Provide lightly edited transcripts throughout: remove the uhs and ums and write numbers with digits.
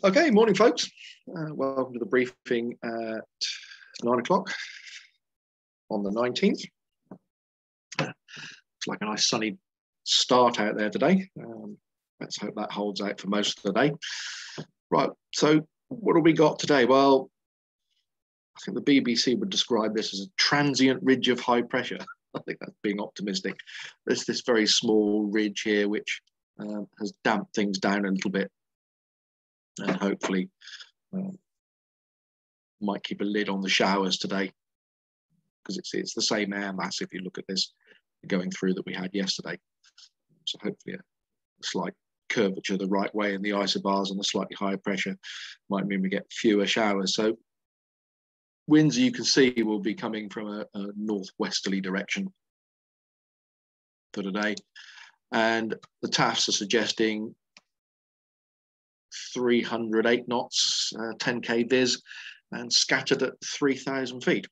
Okay, morning, folks. Welcome to the briefing at 9 o'clock on the 19th. It's like a nice sunny start out there today. Let's hope that holds out for most of the day. Right, so what have we got today? Well, I think the BBC would describe this as a transient ridge of high pressure. I think that's being optimistic. There's this very small ridge here which has damped things down a little bit. And hopefully might keep a lid on the showers today, because it's the same air mass, if you look at this going through, that we had yesterday. So hopefully a slight curvature the right way in the isobars and a slightly higher pressure might mean we get fewer showers. So winds, you can see, will be coming from a northwesterly direction for today, and the TAFs are suggesting 308 knots, 10k viz, and scattered at 3,000 feet.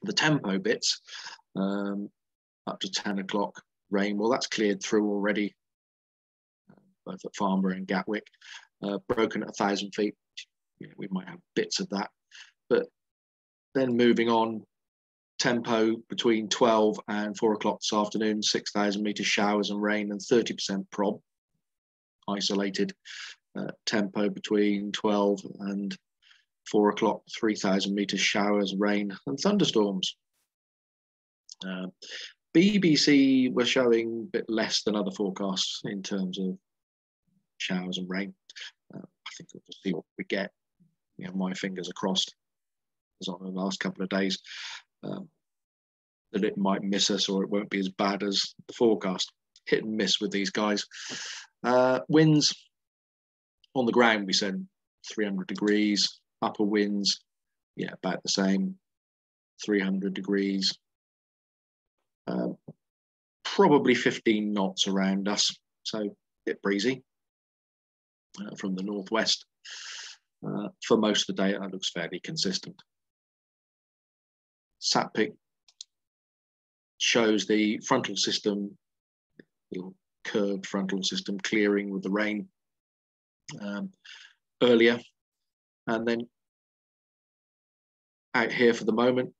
The tempo bits, up to 10 o'clock, rain, well, that's cleared through already, both at Farnborough and Gatwick, broken at 1,000 feet. Yeah, we might have bits of that. But then moving on, tempo between 12 and 4 o'clock this afternoon, 6,000 metre showers and rain and 30% prob. Isolated tempo between 12 and 4 o'clock, 3,000 metres showers, rain and thunderstorms. BBC were showing a bit less than other forecasts in terms of showers and rain. I think we'll just see what we get. You know, my fingers are crossed, as on the last couple of days, that it might miss us or it won't be as bad as the forecast. Hit and miss with these guys. Winds on the ground, we said 300 degrees. Upper winds, yeah, about the same, 300 degrees. Probably 15 knots around us, so a bit breezy from the northwest. For most of the day, that looks fairly consistent. SatPic shows the frontal system, little curved frontal system, clearing with the rain earlier, and then out here for the moment,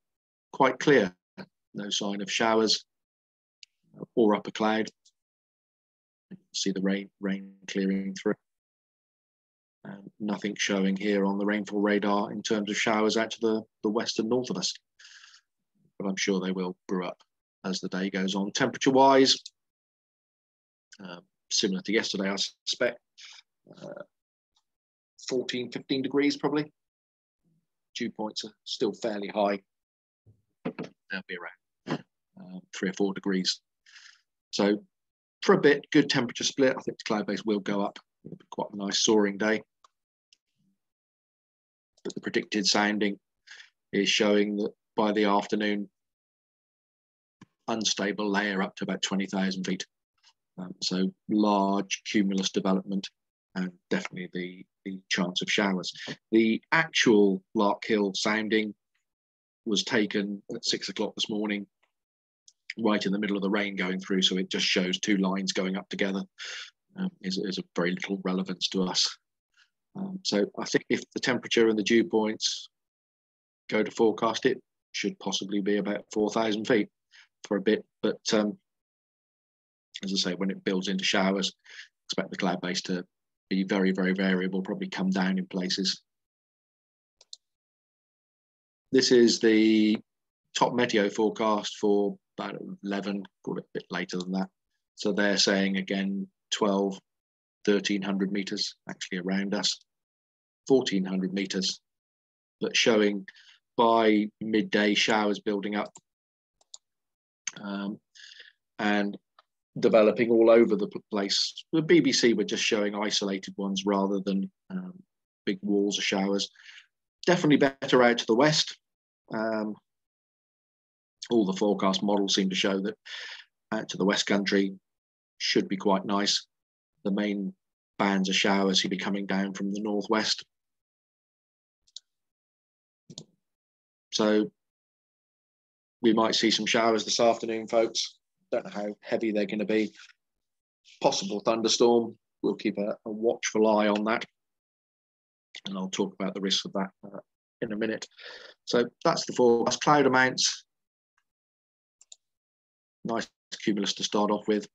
quite clear, no sign of showers or upper cloud. You can see the rain clearing through. Nothing showing here on the rainfall radar in terms of showers out to the west and north of us, but I'm sure they will brew up as the day goes on. Temperature wise, similar to yesterday, I suspect. 14, 15 degrees probably. Dew points are still fairly high. They'll be around 3 or 4 degrees. So for a bit, good temperature split. I think the cloud base will go up. It'll be quite a nice soaring day. But the predicted sounding is showing that by the afternoon, unstable layer up to about 20,000 feet. So large cumulus development and definitely the chance of showers. The actual Lark Hill sounding was taken at 6 o'clock this morning, right in the middle of the rain going through, so it just shows two lines going up together. Is of very little relevance to us. So I think if the temperature and the dew points go to forecast, it should possibly be about 4,000 feet for a bit. But as I say, when it builds into showers, expect the cloud base to be very, very variable, probably come down in places. This is the top meteo forecast for about 11, call it a bit later than that. So they're saying again, 12, 1,300 meters actually around us, 1,400 meters, but showing by midday showers building up and developing all over the place. The BBC were just showing isolated ones rather than big walls of showers. Definitely better out to the west. All the forecast models seem to show that out to the West Country should be quite nice. The main bands of showers should be coming down from the northwest. So we might see some showers this afternoon, folks. Don't know how heavy they're going to be. Possible thunderstorm. We'll keep a watchful eye on that. And I'll talk about the risks of that in a minute. So that's the forecast. Cloud amounts, nice cumulus to start off with.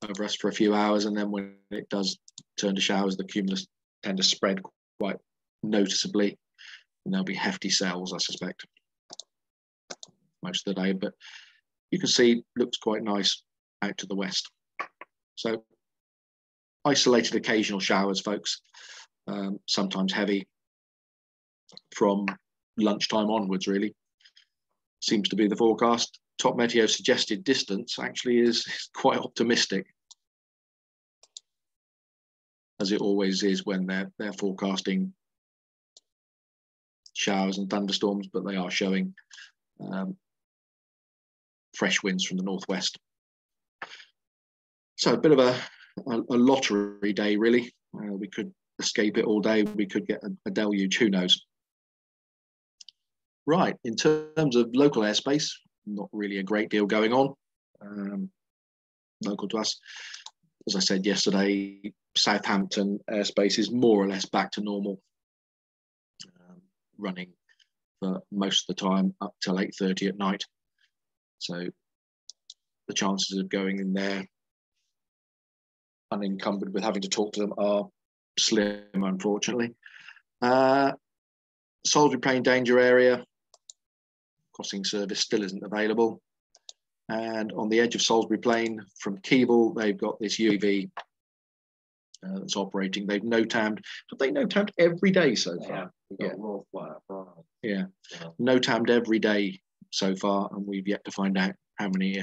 Over us for a few hours, and then when it does turn to showers, the cumulus tend to spread quite noticeably, and there'll be hefty cells, I suspect, most of the day. But you can see, looks quite nice out to the west. So isolated occasional showers, folks, sometimes heavy from lunchtime onwards, really. Seems to be the forecast. Top Meteo suggested distance actually is quite optimistic, as it always is when they're forecasting showers and thunderstorms, but they are showing fresh winds from the northwest. So a bit of a lottery day, really. We could escape it all day. We could get a deluge, who knows? Right, in terms of local airspace, not really a great deal going on local to us. As I said yesterday, Southampton airspace is more or less back to normal, running for most of the time up till 8:30 at night. So the chances of going in there unencumbered with having to talk to them are slim, unfortunately. Salisbury Plain danger area, crossing service still isn't available. And on the edge of Salisbury Plain from Keble, they've got this UAV that's operating. They've NOTAM'd, have they NOTAM'd every day so far? Yeah. Yeah. NOTAM'd every day so far, and we've yet to find out how many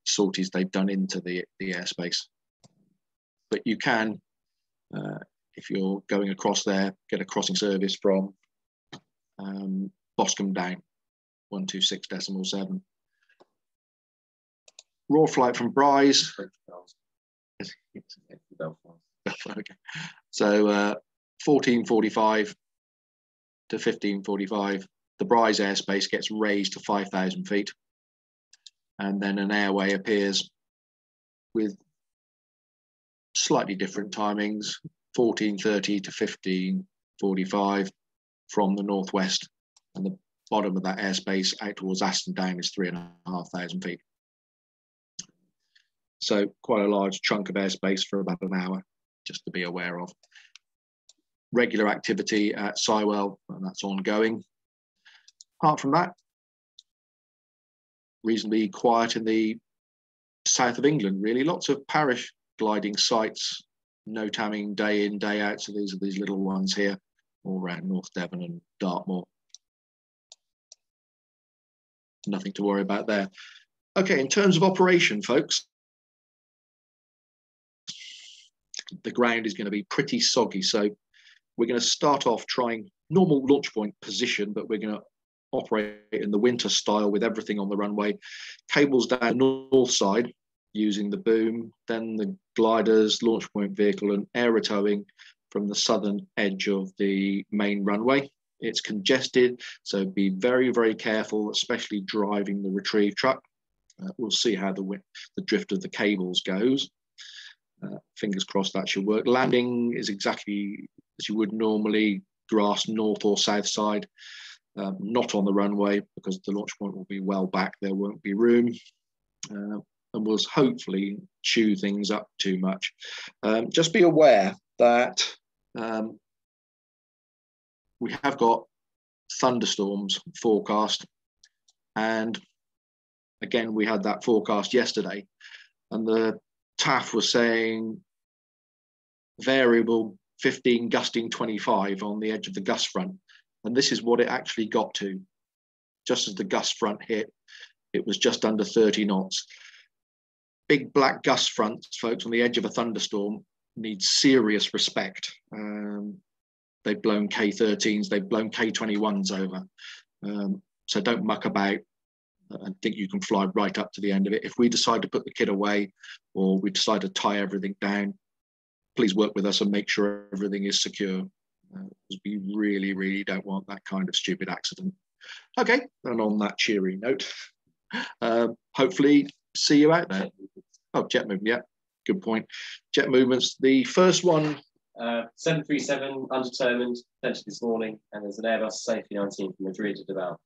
sorties they've done into the airspace. But you can, if you're going across there, get a crossing service from Boscombe down, 126.7. Raw flight from Bryce. Okay. So 14:45 to 15:45, the Bryce airspace gets raised to 5,000 feet, and then an airway appears with slightly different timings, 14:30 to 15:45 from the northwest, and the bottom of that airspace out towards Aston Down is 3,500 feet. So quite a large chunk of airspace for about an hour, just to be aware of. Regular activity at Sywell, and that's ongoing. Apart from that, reasonably quiet in the south of England, really. Lots of parish gliding sites, NOTAMing day in, day out. So these are these little ones here, all around North Devon and Dartmoor. Nothing to worry about there. Okay, in terms of operation, folks, the ground is going to be pretty soggy. So we're going to start off trying normal launch point position, but we're going to operate in the winter style with everything on the runway. Cables down the north side using the boom, then the gliders, launch point vehicle, and aero towing from the southern edge of the main runway. It's congested, so be very, very careful, especially driving the retrieve truck. We'll see how the drift of the cables goes. Fingers crossed that should work. Landing is exactly as you would normally, grass north or south side, not on the runway because the launch point will be well back. There won't be room, and we'll hopefully chew things up too much. Just be aware that we have got thunderstorms forecast, and again we had that forecast yesterday, and the TAF was saying variable 15 gusting 25 on the edge of the gust front, and this is what it actually got to. Just as the gust front hit, it was just under 30 knots. Big black gust fronts, folks, on the edge of a thunderstorm need serious respect. They've blown K13s, they've blown K21s over. So don't muck about and think you can fly right up to the end of it. If we decide to put the kit away or we decide to tie everything down, please work with us and make sure everything is secure. Because we really, really don't want that kind of stupid accident. Okay, and on that cheery note, hopefully see you out there. Oh, jet movement, yeah, good point. Jet movements. The first one, 737 undetermined, potentially this morning, and there's an Airbus Safety 19 from Madrid at about